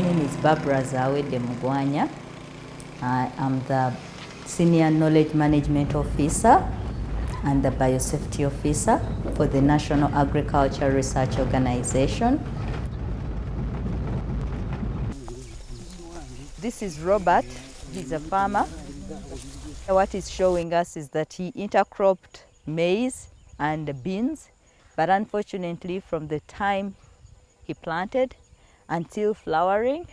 name is Zawedde. I am the Senior Knowledge Management Officer and the Biosafety Officer for the National Agriculture Research Organization. This is Robert. He's a farmer. What he's showing us is that he intercropped maize and beans, but unfortunately from the time he planted until flowering,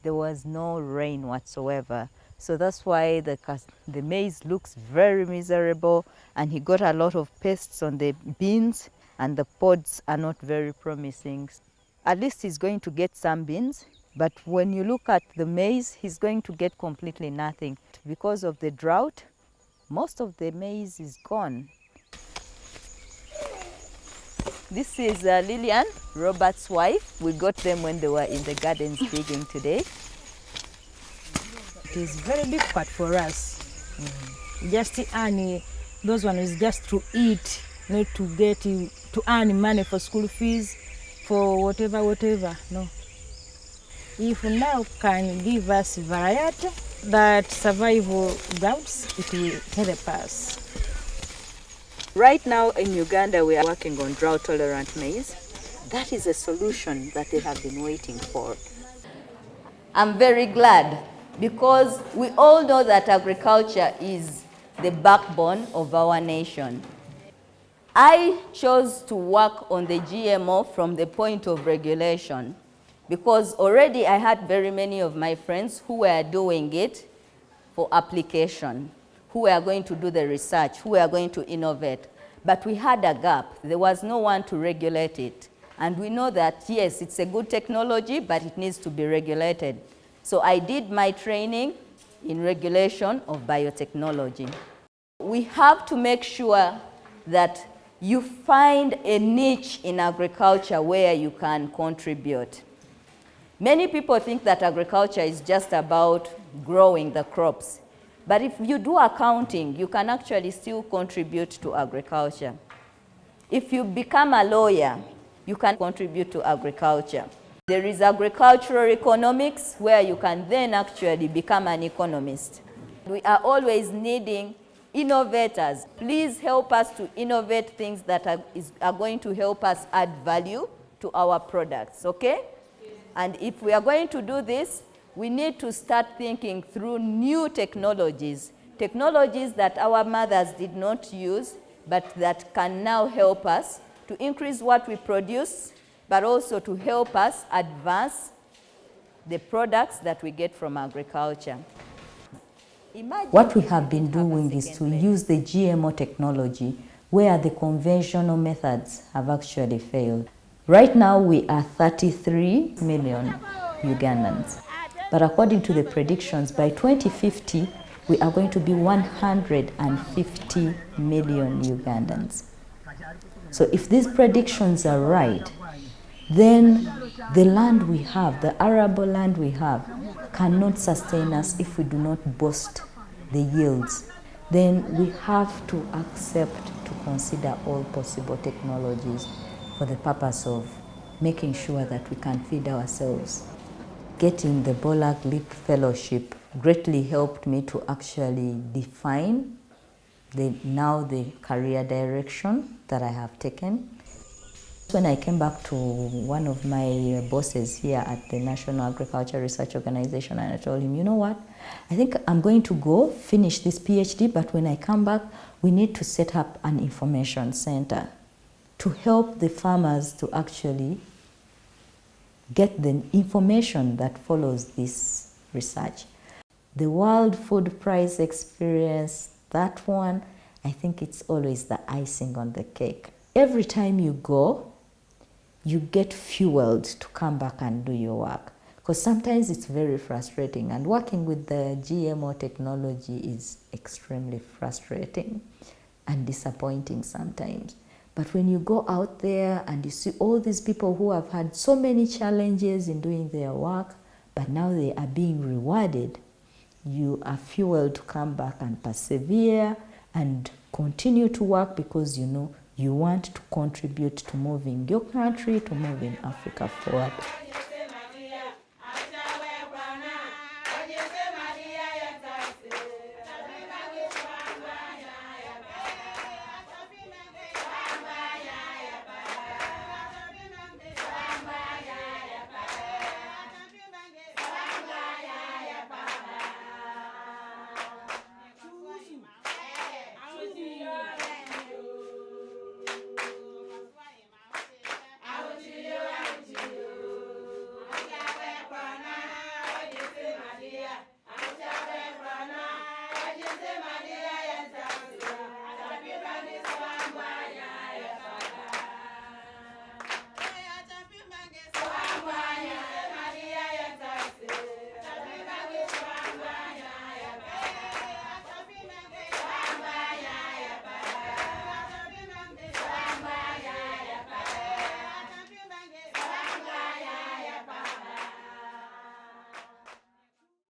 there was no rain whatsoever. So that's why the maize looks very miserable, and he got a lot of pests on the beans, and the pods are not very promising. At least he's going to get some beans, but when you look at the maize, he's going to get completely nothing. Because of the drought, most of the maize is gone. This is Lillian, Robert's wife. We got them when they were in the gardens digging today. It is very difficult for us. Just to earn, those ones just to eat, not to get to earn money for school fees, for whatever, no. If now can give us variety that survival droughts, it will help us. Right now in Uganda, we are working on drought-tolerant maize. That is a solution that they have been waiting for. I'm very glad because we all know that agriculture is the backbone of our nation. I chose to work on the GMO from the point of regulation because already I had very many of my friends who were doing it for application, who were going to do the research, who were going to innovate. But we had a gap. There was no one to regulate it. And we know that, yes, it's a good technology, but it needs to be regulated. So I did my training in regulation of biotechnology. We have to make sure that you find a niche in agriculture where you can contribute. Many people think that agriculture is just about growing the crops. But if you do accounting, you can actually still contribute to agriculture. If you become a lawyer, you can contribute to agriculture. There is agricultural economics where you can then actually become an economist. We are always needing innovators. Please help us to innovate things that are going to help us add value to our products, okay? And if we are going to do this, we need to start thinking through new technologies that our mothers did not use, but that can now help us to increase what we produce, but also to help us advance the products that we get from agriculture. What we have been doing is to use the GMO technology where the conventional methods have actually failed. Right now we are 33 million Ugandans. But according to the predictions, by 2050, we are going to be 150 million Ugandans. So if these predictions are right, then the land we have, the arable land we have, cannot sustain us if we do not boost the yields. Then we have to accept to consider all possible technologies for the purpose of making sure that we can feed ourselves. Getting the Borlaug Leap Fellowship greatly helped me to actually define the career direction that I have taken. When I came back to one of my bosses here at the National Agriculture Research Organization, and I told him, you know what, I think I'm going to go finish this PhD, but when I come back, we need to set up an information center to help the farmers to actually get the information that follows this research. The World Food Price Experience, that one, I think it's always the icing on the cake. Every time you go, you get fueled to come back and do your work. Because sometimes it's very frustrating, and working with the GMO technology is extremely frustrating and disappointing sometimes. But when you go out there and you see all these people who have had so many challenges in doing their work, but now they are being rewarded, you are fueled to come back and persevere and continue to work because you know you want to contribute to moving your country, to moving Africa forward.